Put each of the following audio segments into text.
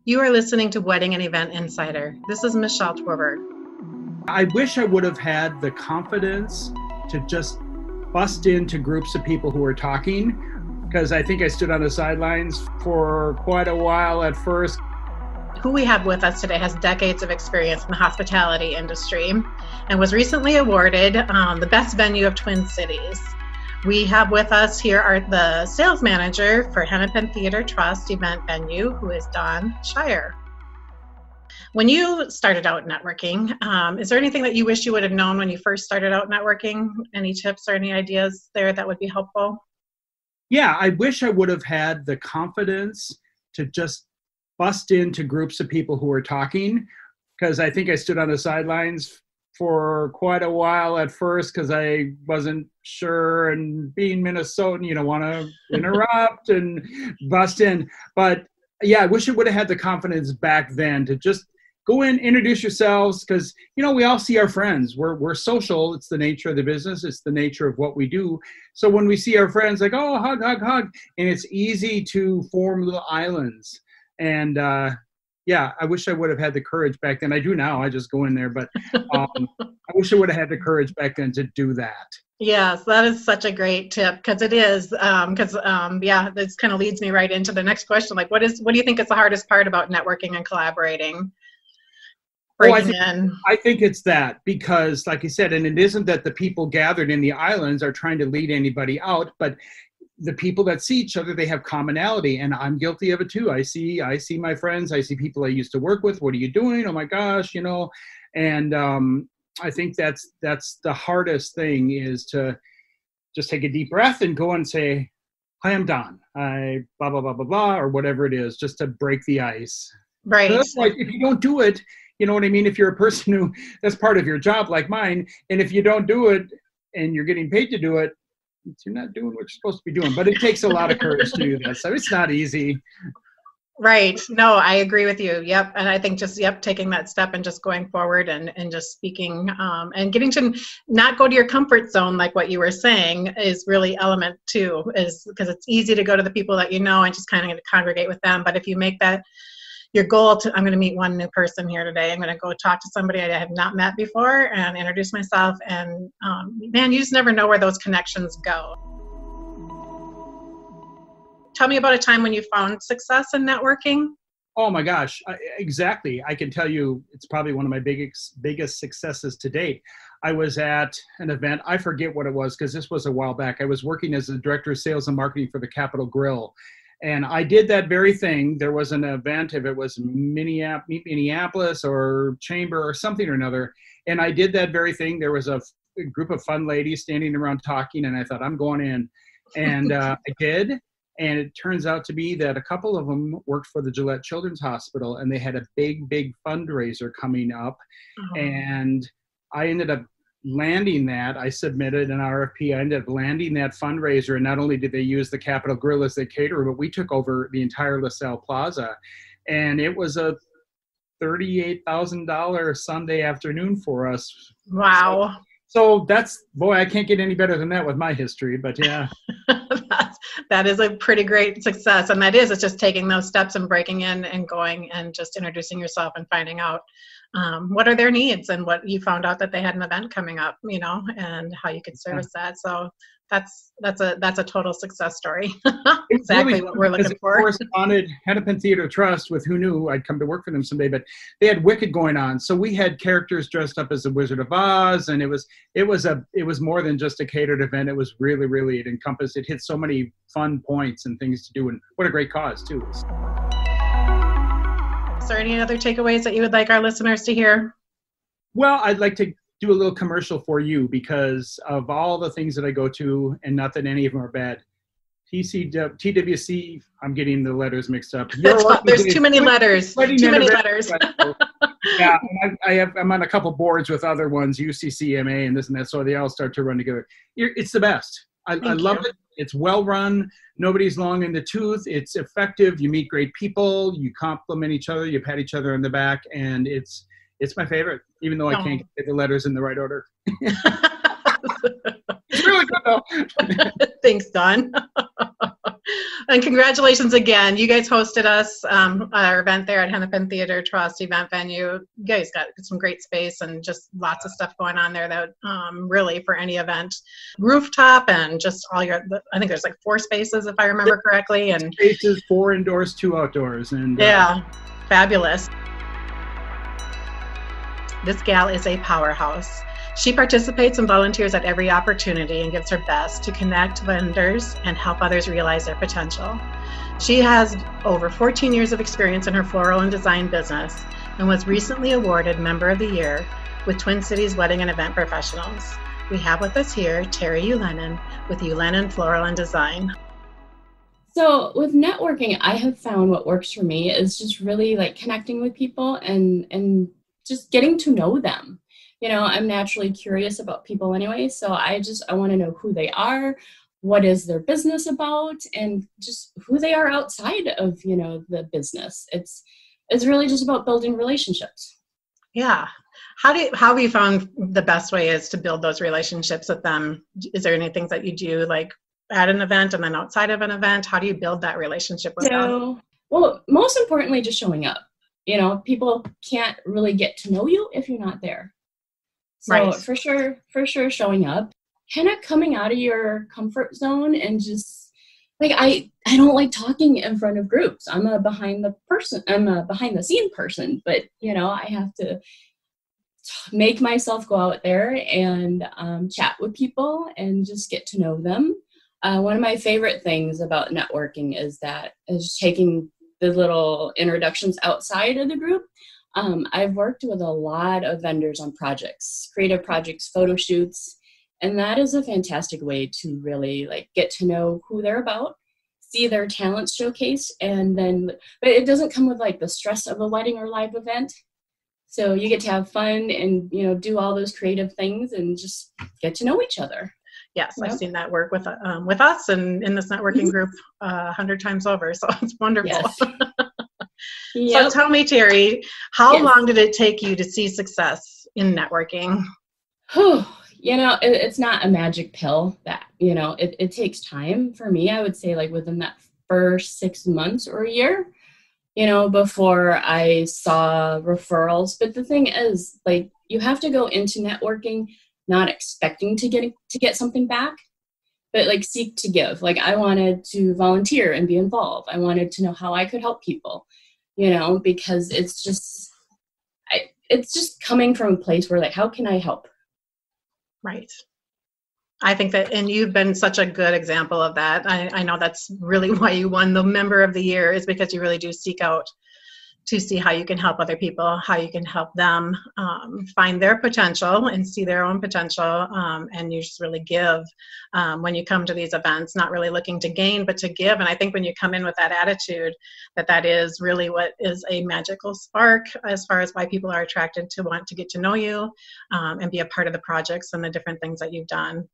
You are listening to Wedding and Event Insider. This is Michelle Tverberg. I wish I would have had the confidence to just bust into groups of people who were talking, because I think I stood on the sidelines for quite a while at first. Who we have with us today has decades of experience in the hospitality industry and was recently awarded the best venue of Twin Cities. We have with us here the sales manager for Hennepin Theatre Trust event venue, who is Shier. When you started out networking, is there anything that you wish you would have known when you first started out networking? Any tips or any ideas there that would be helpful? Yeah, I wish I would have had the confidence to just bust into groups of people who were talking, because I think I stood on the sidelines for quite a while at first because I wasn't sure, and being Minnesotan, you don't want to interrupt and bust in. But yeah, I wish I would have had the confidence back then to just go in, introduce yourselves, because, you know, we all see our friends. We're social. It's the nature of the business. It's the nature of what we do. So when we see our friends, like, oh, hug, hug, hug. And it's easy to form little islands. And yeah, I wish I would have had the courage back then. I do now. I just go in there. But I wish I would have had the courage back then to do that. Yes, that is such a great tip, because it is, yeah, this kind of leads me right into the next question. Like, what do you think is the hardest part about networking and collaborating? I think it's that, because like you said, and it isn't that the people gathered in the islands are trying to lead anybody out, but the people that see each other, they have commonality, and I'm guilty of it too. I see my friends, I see people I used to work with. What are you doing? Oh my gosh, you know, and I think that's the hardest thing, is to just take a deep breath and go and say, hi, I'm Don. I blah, blah, blah, blah, blah, or whatever it is, just to break the ice. Right. So that's like, if you don't do it, you know what I mean? If you're a person who, that's part of your job, like mine, and if you don't do it and you're getting paid to do it, you're not doing what you're supposed to be doing. But it takes a lot of courage to do that. So it's not easy. Right. No, I agree with you. Yep. And I think just, taking that step and just going forward and just speaking and getting to not go to your comfort zone, like what you were saying, is really element two, is because it's easy to go to the people that you know and just kind of congregate with them. But if you make that your goal to, I'm going to meet one new person here today, I'm going to go talk to somebody I have not met before and introduce myself. And man, you just never know where those connections go. Tell me about a time when you found success in networking. Oh my gosh, exactly. I can tell you it's probably one of my biggest successes to date. I was at an event, I forget what it was because this was a while back. I was working as the director of sales and marketing for the Capitol Grill. And I did that very thing. There was an event, if it was Minneapolis or Chamber or something or another, and I did that very thing. There was a group of fun ladies standing around talking, and I thought, I'm going in. And I did. And it turns out to be that a couple of them worked for the Gillette Children's Hospital, and they had a big fundraiser coming up. Uh-huh. And I ended up landing that. I submitted an RFP. I ended up landing that fundraiser. And not only did they use the Capitol Grill as the caterer, but we took over the entire LaSalle Plaza. And it was a $38,000 Sunday afternoon for us. Wow. So that's, boy, I can't get any better than that with my history, but yeah. That is a pretty great success. And it's just taking those steps and breaking in and going and just introducing yourself and finding out what are their needs and what you found out that they had an event coming up, you know, and how you could service that. So that's a total success story. Exactly really what we're looking for. I corresponded Hennepin Theatre Trust with, who knew I'd come to work for them someday, but they had Wicked going on. So we had characters dressed up as the Wizard of Oz, and it was more than just a catered event. It was really, it hit so many fun points and things to do, and what a great cause too. Is there any other takeaways that you would like our listeners to hear? Well, I'd like to do a little commercial for you, because of all the things that I go to, and not that any of them are bad. TWC, I'm getting the letters mixed up. There's too many letters. Too many letters. Yeah, I'm on a couple boards with other ones, UCCMA and this and that, so they all start to run together. It's the best. I love it. It's well run. Nobody's long in the tooth. It's effective. You meet great people. You compliment each other. You pat each other on the back, and it's my favorite, even though I can't get the letters in the right order. It's really good, though. Thanks, Don. And congratulations again. You guys hosted us, our event there at Hennepin Theatre Trust event venue. You guys got some great space and just lots of stuff going on there that really for any event. Rooftop and just all your, I think there's like 4 spaces if I remember correctly. And spaces, 4 indoors, 2 outdoors. And yeah, fabulous. This gal is a powerhouse. She participates and volunteers at every opportunity and gives her best to connect vendors and help others realize their potential. She has over 14 years of experience in her floral and design business and was recently awarded Member of the Year with Twin Cities Wedding and Event Professionals. We have with us here Terri Uy-Lennon with Uy-Lennon Floral and Design. So with networking, I have found what works for me is just really like connecting with people and just getting to know them. You know, I'm naturally curious about people anyway, so I want to know who they are, what is their business about, and just who they are outside of, you know, the business. It's really just about building relationships. Yeah. How have you found the best way is to build those relationships with them? Is there any things that you do like at an event and then outside of an event? How do you build that relationship with them? Well, most importantly, just showing up. You know, people can't really get to know you if you're not there. So right. for sure showing up, kind of coming out of your comfort zone and just like, I don't like talking in front of groups. I'm a behind the scene person, but you know, I have to make myself go out there and chat with people and just get to know them. One of my favorite things about networking is taking the little introductions outside of the group. I've worked with a lot of vendors on projects, creative projects, photo shoots, and that is a fantastic way to really like get to know who they're about, see their talents showcased, but it doesn't come with like the stress of a wedding or live event. So you get to have fun and, you know, do all those creative things and just get to know each other. Yes, yep. I've seen that work with us and in this networking group 100 times over. So it's wonderful. Yes. Yep. So tell me, Terri, how long did it take you to see success in networking? You know, it's not a magic pill that, you know, it takes time for me. I would say like within that first 6 months or a year, you know, before I saw referrals. But the thing is, like, you have to go into networking not expecting to get something back, but like seek to give. Like I wanted to volunteer and be involved. I wanted to know how I could help people, you know, because it's just coming from a place where like, how can I help? Right. I think that, and you've been such a good example of that. I know that's really why you won the Member of the Year, is because you really do seek out to see how you can help other people, how you can help them find their potential and see their own potential, and you just really give when you come to these events, not really looking to gain, but to give. And I think when you come in with that attitude, that is really what is a magical spark as far as why people are attracted to want to get to know you and be a part of the projects and the different things that you've done.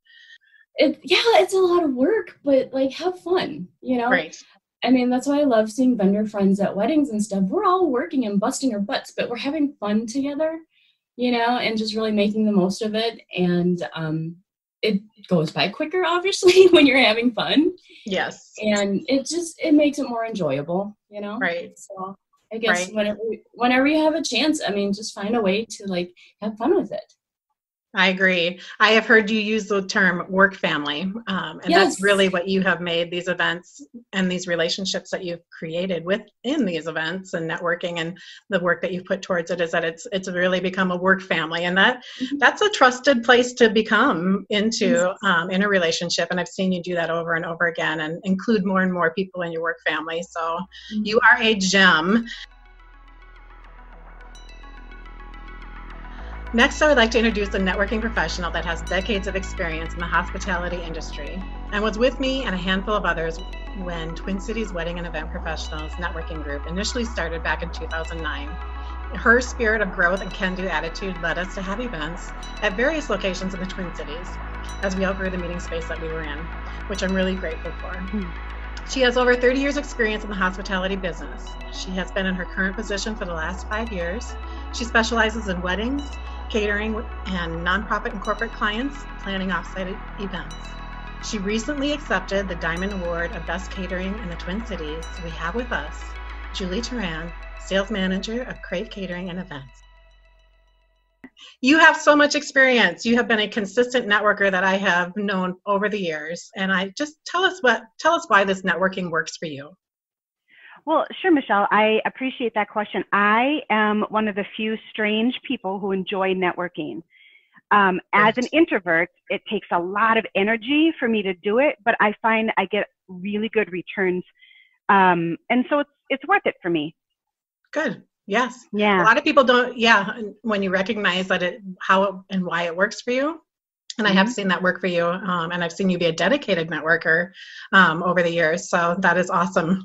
It's a lot of work, but like have fun, you know? Right. I mean, that's why I love seeing vendor friends at weddings and stuff. We're all working and busting our butts, but we're having fun together, you know, and just really making the most of it. And it goes by quicker, obviously, when you're having fun. Yes. And it makes it more enjoyable, you know? Right. So I guess whenever you have a chance, I mean, just find a way to like have fun with it. I agree. I have heard you use the term work family, and that's really what you have made these events and these relationships that you've created within these events and networking, and the work that you've put towards it is that it's really become a work family, and that's a trusted place to become into in a relationship. And I've seen you do that over and over again and include more and more people in your work family. So you are a gem. Next, I would like to introduce a networking professional that has decades of experience in the hospitality industry and was with me and a handful of others when Twin Cities Wedding and Event Professionals Networking Group initially started back in 2009. Her spirit of growth and can-do attitude led us to have events at various locations in the Twin Cities as we outgrew the meeting space that we were in, which I'm really grateful for. She has over 30 years experience in the hospitality business. She has been in her current position for the last 5 years. She specializes in weddings, catering, and nonprofit and corporate clients, planning offsite events. She recently accepted the Diamond Award of Best Catering in the Twin Cities. We have with us Julie Teran, Sales Manager of CRAVE Catering and Events. You have so much experience. You have been a consistent networker that I have known over the years. And tell us why this networking works for you. Well, sure, Michelle. I appreciate that question. I am one of the few strange people who enjoy networking. As an introvert, it takes a lot of energy for me to do it, but I find I get really good returns. And so it's worth it for me. Good. Yes. Yeah. A lot of people don't. Yeah. When you recognize that how and why it works for you. And I have seen that work for you. And I've seen you be a dedicated networker over the years. So that is awesome.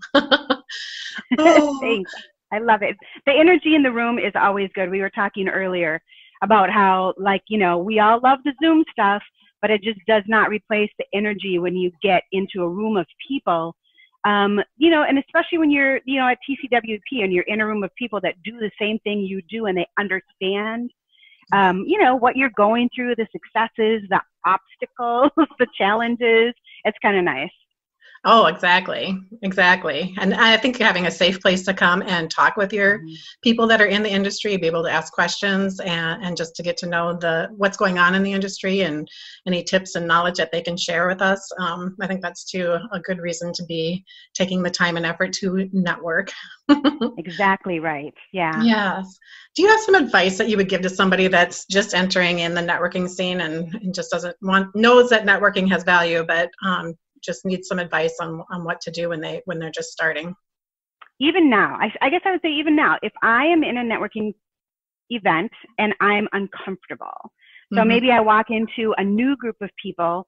Thanks. I love it. The energy in the room is always good. We were talking earlier about how, we all love the Zoom stuff, but it just does not replace the energy when you get into a room of people. And especially when you're, at TCWP and you're in a room of people that do the same thing you do and they understand, what you're going through, the successes, the obstacles, the challenges. It's kind of nice. Oh, exactly. And I think having a safe place to come and talk with your people that are in the industry, be able to ask questions and just to get to know what's going on in the industry and any tips and knowledge that they can share with us. I think that's too a good reason to be taking the time and effort to network. Exactly right. Yeah. Yes. Do you have some advice that you would give to somebody that's just entering in the networking scene and just knows that networking has value, but just need some advice on what to do when they're just starting? Even now, I guess I would say even now, if I am in a networking event and I'm uncomfortable, so maybe I walk into a new group of people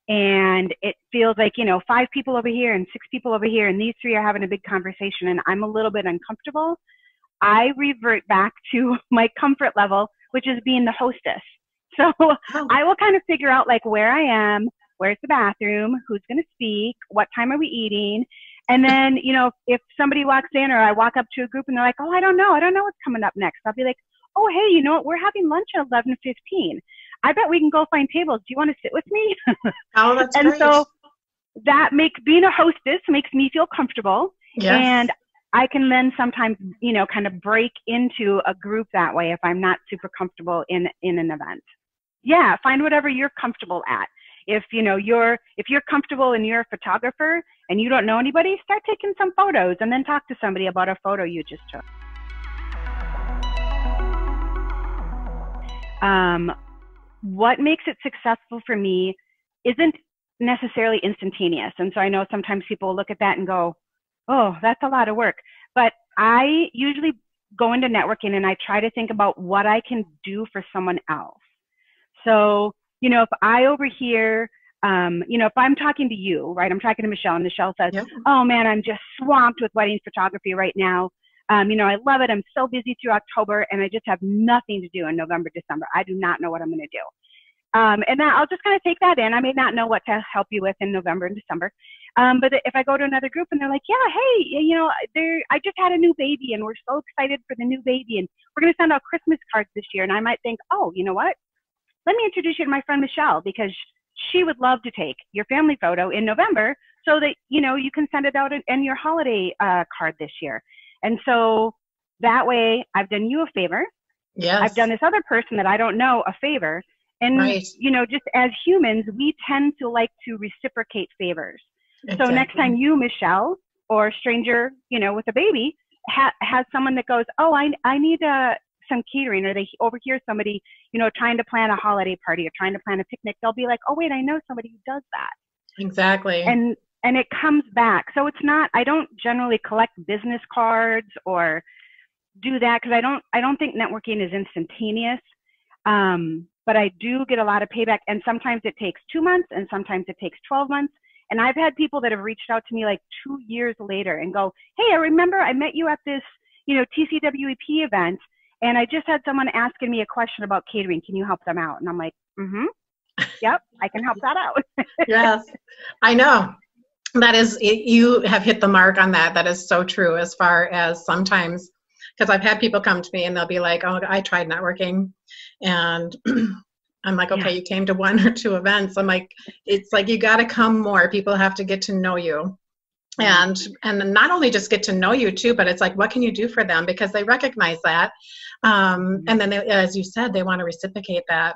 and it feels like, 5 people over here and 6 people over here and these 3 are having a big conversation and I'm a little bit uncomfortable, I revert back to my comfort level, which is being the hostess. So I will kind of figure out where I am, where's the bathroom, who's going to speak, what time are we eating? And then, if somebody walks in or I walk up to a group and they're like, oh, I don't know what's coming up next. I'll be like, oh, hey, you know what? We're having lunch at 11:15. I bet we can go find tables. Do you want to sit with me? Oh, that's and great. So that being a hostess makes me feel comfortable. Yes. And I can then sometimes, kind of break into a group that way if I'm not super comfortable in an event. Yeah, find whatever you're comfortable at. If you're comfortable and you're a photographer and you don't know anybody, start taking some photos and then talk to somebody about a photo you just took. What makes it successful for me isn't necessarily instantaneous. And so I know sometimes people look at that and go, oh, that's a lot of work. But I usually go into networking and I try to think about what I can do for someone else. So if I overhear, if I'm talking to you, right, I'm talking to Michelle and Michelle says, oh man, I'm just swamped with wedding photography right now. I love it. I'm so busy through October and I just have nothing to do in November, December. I do not know what I'm going to do. And then I'll just kind of take that in. I may not know what to help you with in November and December. But if I go to another group and they're like, yeah, hey, I just had a new baby and we're so excited for the new baby and we're going to send out Christmas cards this year. And I might think, oh, you know what? Let me introduce you to my friend Michelle because she would love to take your family photo in November so that, you can send it out in your holiday card this year. And so that way I've done you a favor. Yes. I've done this other person that I don't know a favor. And, right. Just as humans, we tend to like to reciprocate favors. Exactly. So next time you, Michelle, or a stranger, with a baby, has someone that goes, oh, I need some catering, or they overhear somebody, trying to plan a holiday party or trying to plan a picnic, they'll be like, oh, wait, I know somebody who does that. Exactly. And it comes back. So it's not, I don't generally collect business cards or do that because I don't think networking is instantaneous. But I do get a lot of payback, and sometimes it takes 2 months and sometimes it takes 12 months. And I've had people that have reached out to me 2 years later and go, hey, I remember I met you at this, TCWEP event. And I just had someone asking me a question about catering. Can you help them out? And I'm like, yep, I can help that out. Yes, I know. That is, you have hit the mark on that. That is so true as far as sometimes, because I've had people come to me and they'll be like, oh, I tried networking and I'm like, okay, you came to 1 or 2 events. I'm like, it's like, you got to come more. People have to get to know you. And not only just get to know you too, but it's like, what can you do for them? Because they recognize that. And then they, as you said, they want to reciprocate that.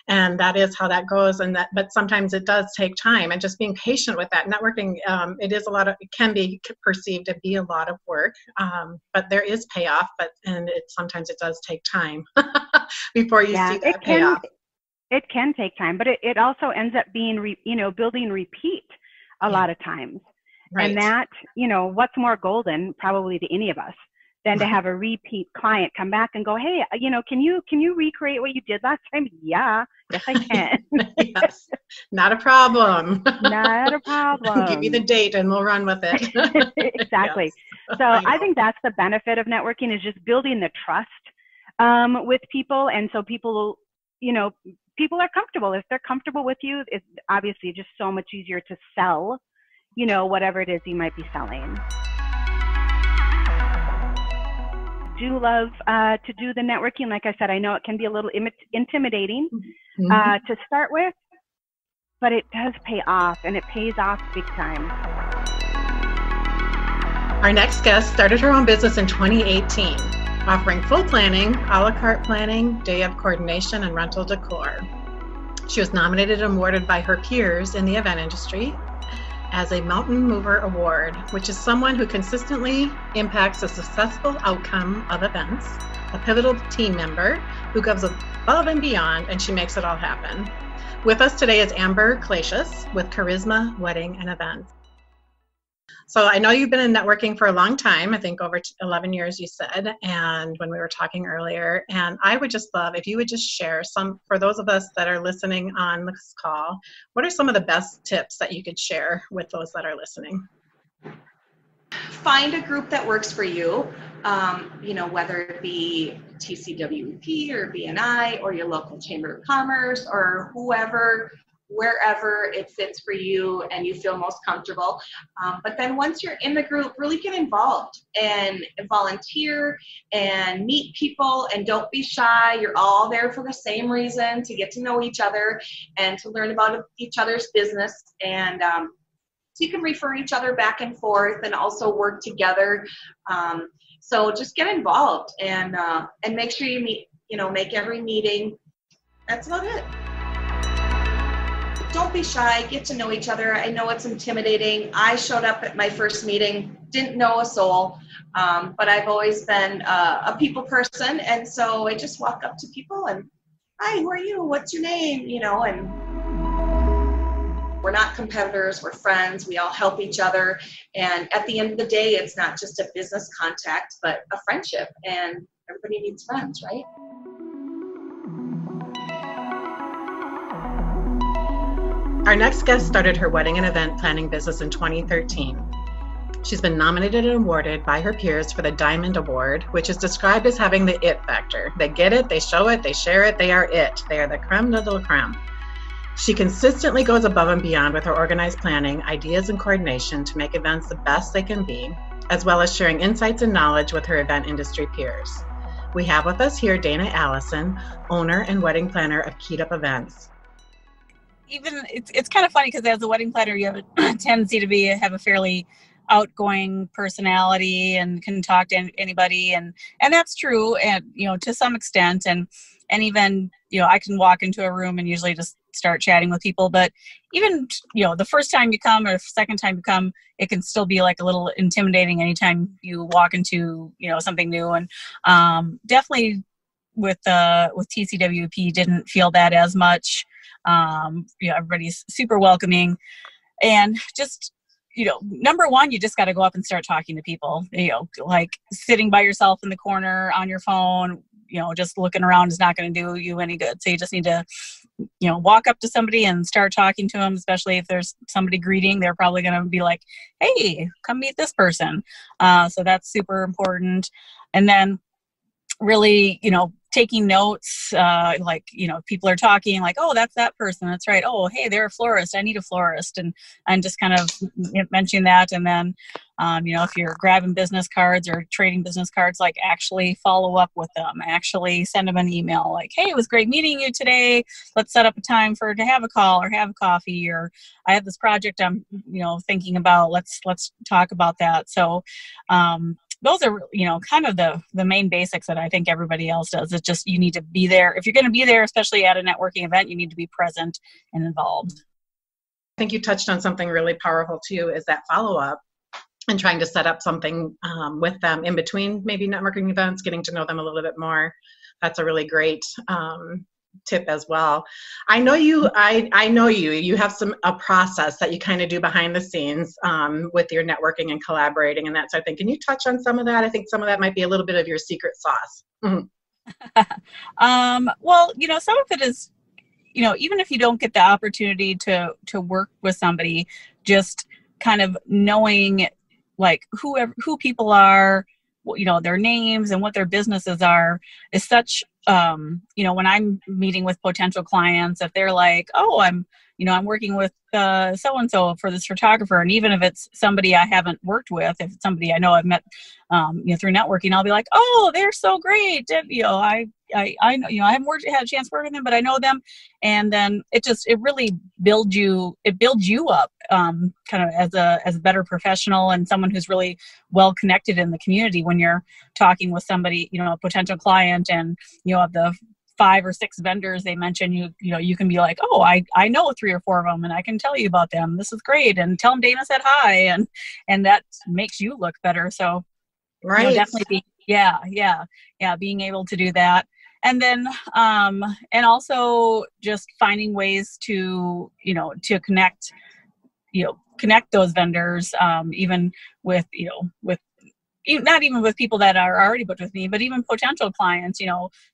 And that is how that goes. But sometimes it does take time, and just being patient with that. Networking, it can be perceived to be a lot of work, but there is payoff, sometimes it does take time before you see that payoff. It can take time, but it also ends up being, building repeat a lot of times. Right. And that, what's more golden probably to any of us than to have a repeat client come back and go, hey, can you recreate what you did last time? Yes, I can. Yes, not a problem. Not a problem. Give me the date and we'll run with it. Exactly. Yes. So I think that's the benefit of networking, is just building the trust with people. And so people are comfortable. If they're comfortable with you, it's obviously just so much easier to sell, whatever it is you might be selling. Do love to do the networking. Like I said, I know it can be a little intimidating to start with, but it does pay off, and it pays off big time. Our next guest started her own business in 2018, offering full planning, a la carte planning, day of coordination, and rental decor. She was nominated and awarded by her peers in the event industry as a Mountain Mover Award, which is someone who consistently impacts the successful outcome of events, a pivotal team member who goes above and beyond, and she makes it all happen. With us today is Amber Klaseus with Charisma Wedding and Events. So I know you've been in networking for a long time, I think over 11 years you said, and when we were talking earlier, and I would just love if you would just share some, for those of us that are listening on this call, what are some of the best tips that you could share with those that are listening? Find a group that works for you, whether it be TCWP or BNI or your local Chamber of Commerce or wherever it fits for you and you feel most comfortable. But then once you're in the group, really get involved and volunteer and meet people, and don't be shy. You're all there for the same reason, to get to know each other and to learn about each other's business. And so you can refer each other back and forth and also work together. So just get involved and make sure you make every meeting. That's about it. Don't be shy, get to know each other. I know it's intimidating. I showed up at my first meeting, didn't know a soul, but I've always been a people person. And so I just walk up to people and, hi, who are you? What's your name? And we're not competitors, we're friends. We all help each other. And at the end of the day, it's not just a business contact, but a friendship. And everybody needs friends, right? Our next guest started her wedding and event planning business in 2013. She's been nominated and awarded by her peers for the Diamond Award, which is described as having the it factor. They get it, they show it, they share it, they are it. They are the creme de la creme. She consistently goes above and beyond with her organized planning, ideas, and coordination to make events the best they can be, as well as sharing insights and knowledge with her event industry peers. We have with us here Dana Allison, owner and wedding planner of Keyed Up Events. Even it's kind of funny because as a wedding planner, you have a tendency to have a fairly outgoing personality and can talk to anybody, and that's true, and to some extent, and even I can walk into a room and usually just start chatting with people, but even the first time you come or the second time you come, it can still be like a little intimidating anytime you walk into something new, and definitely with TCWP didn't feel that as much. Everybody's super welcoming, and just number one, you just got to go up and start talking to people. Like sitting by yourself in the corner on your phone, just looking around is not going to do you any good. So you just need to walk up to somebody and start talking to them, especially if there's somebody greeting. They're probably going to be like, hey, come meet this person. So that's super important. And then really taking notes, like, people are talking like, oh, that's that person. That's right. Oh, hey, they're a florist. I need a florist. And just kind of mentioning that. And then, if you're grabbing business cards or trading business cards, like actually follow up with them, actually send them an email like, hey, it was great meeting you today. Let's set up a time to have a call or have a coffee, or I have this project I'm, thinking about. Let's talk about that. So, those are, kind of the main basics that I think everybody else does. It's just, you need to be there. If you're going to be there, especially at a networking event, you need to be present and involved. I think you touched on something really powerful too, is that follow-up and trying to set up something with them in between maybe networking events, getting to know them a little bit more. That's a really great tip as well. I know you have a process that you kind of do behind the scenes with your networking and collaborating and that sort of thing. Can you touch on some of that? I think some of that might be a little bit of your secret sauce. Mm-hmm. Well, some of it is, even if you don't get the opportunity to work with somebody, just kind of knowing like who people are, their names and what their businesses are is such, when I'm meeting with potential clients, if they're like, oh, I'm working with so-and-so for this photographer. And even if it's somebody I haven't worked with, if it's somebody I know I've met, through networking, I'll be like, oh, they're so great. I know, I haven't had a chance to work with them, but I know them. And then it really builds you up, kind of as a better professional and someone who's really well connected in the community when you're talking with somebody, a potential client, and, of the 5 or 6 vendors they mention, you can be like, oh, I know 3 or 4 of them and I can tell you about them. This is great. And tell them Dana said hi. And that makes you look better. So right. Definitely being able to do that. And then, and also just finding ways to connect those vendors, even with, not even with people that are already booked with me, but even potential clients.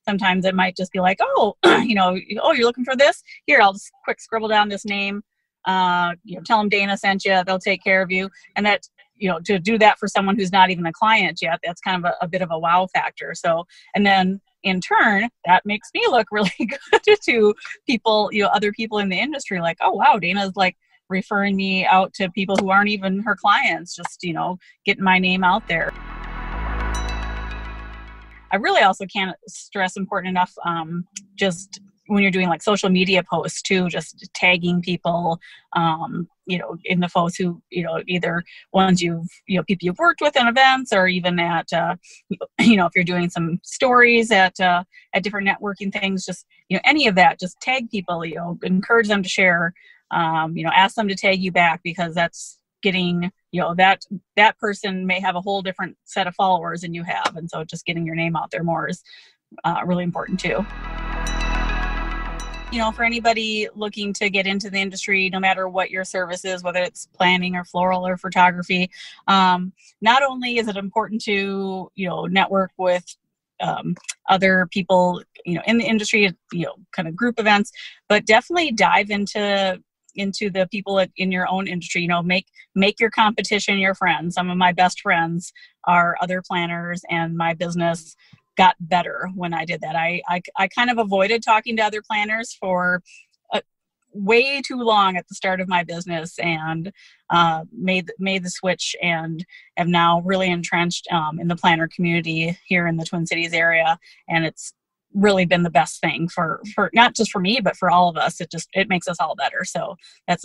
Sometimes it might just be like, oh, oh, you're looking for this? Here, I'll just quick scribble down this name. Tell them Dana sent you. They'll take care of you. And that, to do that for someone who's not even a client yet, that's kind of a bit of a wow factor. So, and then in turn, that makes me look really good to people, other people in the industry, like, oh, wow, Dana's like referring me out to people who aren't even her clients, just, getting my name out there. I really also can't stress important enough, just when you're doing like social media posts too, just tagging people, in the posts who, either ones people you've worked with in events, or even at, if you're doing some stories at different networking things, just, any of that, just tag people, encourage them to share, ask them to tag you back, because that's getting, that person may have a whole different set of followers than you have. And so just getting your name out there more is really important too. For anybody looking to get into the industry, no matter what your service is, whether it's planning or floral or photography, not only is it important to, network with other people, in the industry, kind of group events, but definitely dive into the people in your own industry. Make your competition your friends. Some of my best friends are other planners, and my business got better when I did that. I kind of avoided talking to other planners for way too long at the start of my business, and made the switch, and am now really entrenched in the planner community here in the Twin Cities area. And it's really been the best thing for not just for me, but for all of us. It makes us all better. So that's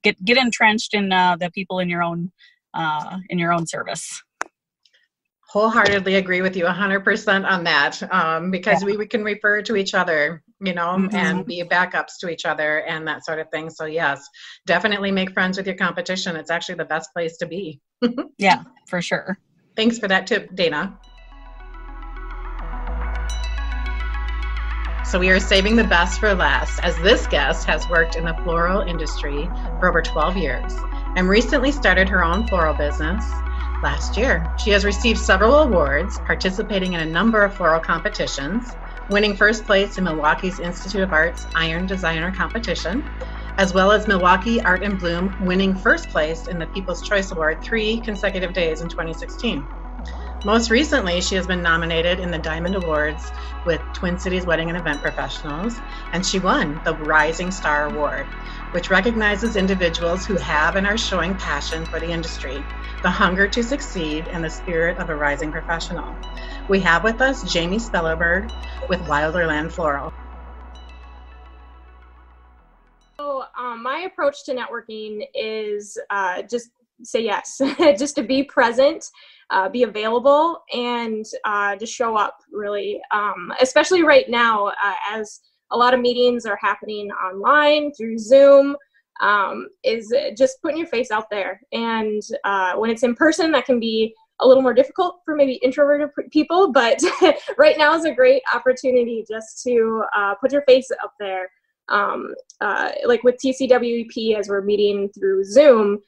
get entrenched in the people in your own service. Wholeheartedly agree with you 100% on that, because we can refer to each other, mm-hmm. and be backups to each other and that sort of thing. So yes, definitely make friends with your competition. It's actually the best place to be. Yeah, for sure. Thanks for that tip, Dana. So we are saving the best for last, as this guest has worked in the floral industry for over 12 years and recently started her own floral business last year. She has received several awards, participating in a number of floral competitions, winning first place in Milwaukee's Institute of Art's Iron Designer competition, as well as Milwaukee Art and Bloom winning first place in the People's Choice Award 3 consecutive days in 2016. Most recently, she has been nominated in the Diamond Awards with Twin Cities Wedding and Event Professionals, and she won the Rising Star Award, which recognizes individuals who have and are showing passion for the industry, the hunger to succeed, and the spirit of a rising professional. We have with us Jamie Spellerberg with Wilderland Floral. So my approach to networking is just say yes, just to be present, be available, and just show up, really. Especially right now, as a lot of meetings are happening online through Zoom, is just putting your face out there. And when it's in person, that can be a little more difficult for maybe introverted people, but right now is a great opportunity just to put your face up there. Like with TCWEP, as we're meeting through Zoom,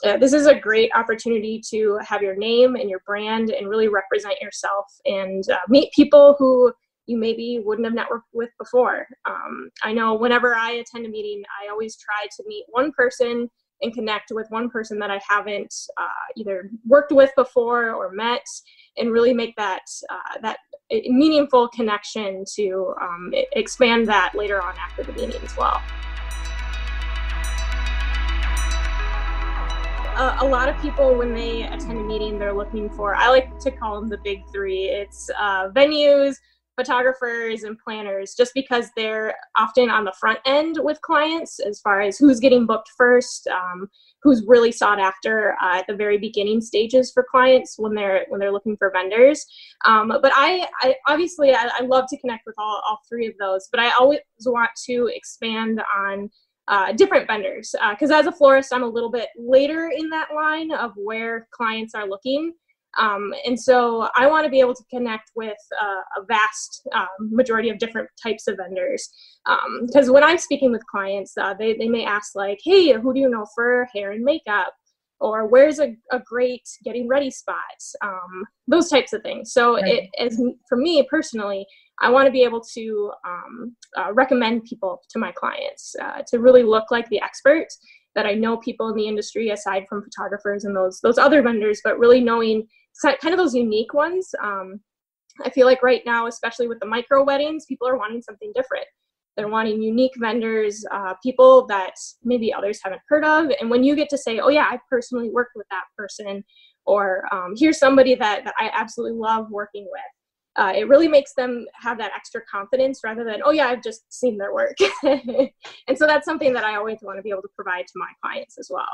this is a great opportunity to have your name and your brand and really represent yourself and meet people who you maybe wouldn't have networked with before. I know whenever I attend a meeting, I always try to meet one person and connect with one person that I haven't either worked with before or met, and really make that meaningful connection to expand that later on after the meeting as well. A lot of people, when they attend a meeting, they're looking for, I like to call them the big three. It's venues, photographers, and planners, just because they're often on the front end with clients as far as who's getting booked first, who's really sought after at the very beginning stages for clients when they're looking for vendors. But I obviously love to connect with all three of those, but I always want to expand on different vendors, because as a florist, I'm a little bit later in that line of where clients are looking. And so I want to be able to connect with a vast majority of different types of vendors. Because when I'm speaking with clients, they may ask like, hey, who do you know for hair and makeup? Or where's a great getting ready spot? Those types of things. So right. For me personally, I want to be able to recommend people to my clients to really look like the expert, that I know people in the industry aside from photographers and those other vendors, but really knowing kind of those unique ones. I feel like right now, especially with the micro weddings, people are wanting something different. They're wanting unique vendors, people that maybe others haven't heard of. And when you get to say, oh yeah, I personally worked with that person, or here's somebody that I absolutely love working with, it really makes them have that extra confidence rather than, oh yeah, I've just seen their work. And so that's something that I always want to be able to provide to my clients as well.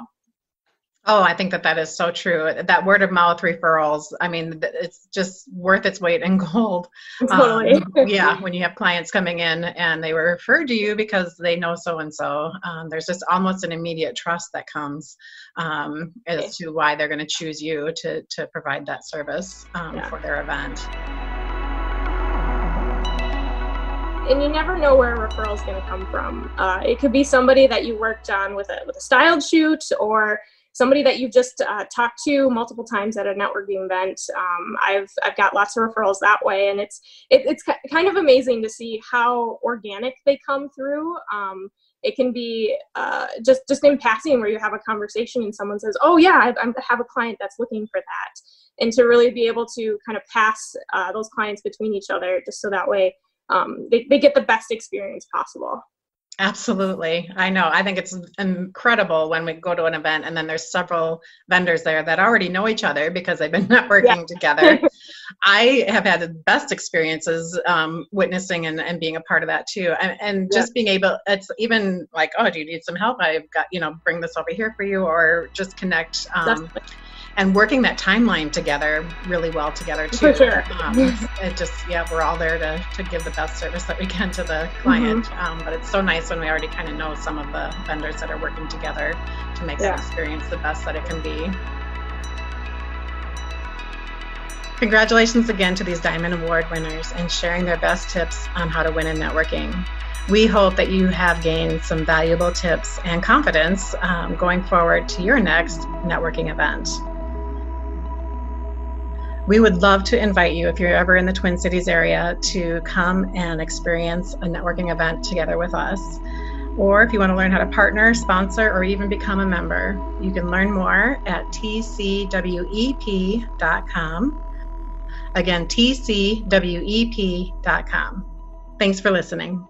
Oh, I think that is so true. That word of mouth referrals, I mean, it's just worth its weight in gold. Totally. Yeah, when you have clients coming in and they were referred to you because they know so-and-so, there's just almost an immediate trust that comes as to why they're going to choose you to provide that service for their event. And you never know where a referral is going to come from. It could be somebody that you worked on with a styled shoot, or somebody that you've just talked to multiple times at a networking event. I've got lots of referrals that way, and it's kind of amazing to see how organic they come through. It can be just in passing, where you have a conversation and someone says, oh yeah, I have a client that's looking for that. And to really be able to kind of pass those clients between each other, just so that way they get the best experience possible. Absolutely. I know. I think it's incredible when we go to an event and then there's several vendors there that already know each other because they've been networking together. I have had the best experiences witnessing and being a part of that too. And just being able, it's even like, oh, do you need some help? I've got, bring this over here for you, or just connect. And working that timeline together really well together too. For sure. It just, we're all there to give the best service that we can to the client. But it's so nice when we already kind of know some of the vendors that are working together to make the experience the best that it can be. Congratulations again to these Diamond Award winners and sharing their best tips on how to win in networking. We hope that you have gained some valuable tips and confidence going forward to your next networking event. We would love to invite you, if you're ever in the Twin Cities area, to come and experience a networking event together with us. Or if you want to learn how to partner, sponsor, or even become a member, you can learn more at tcwep.com. Again, tcwep.com. Thanks for listening.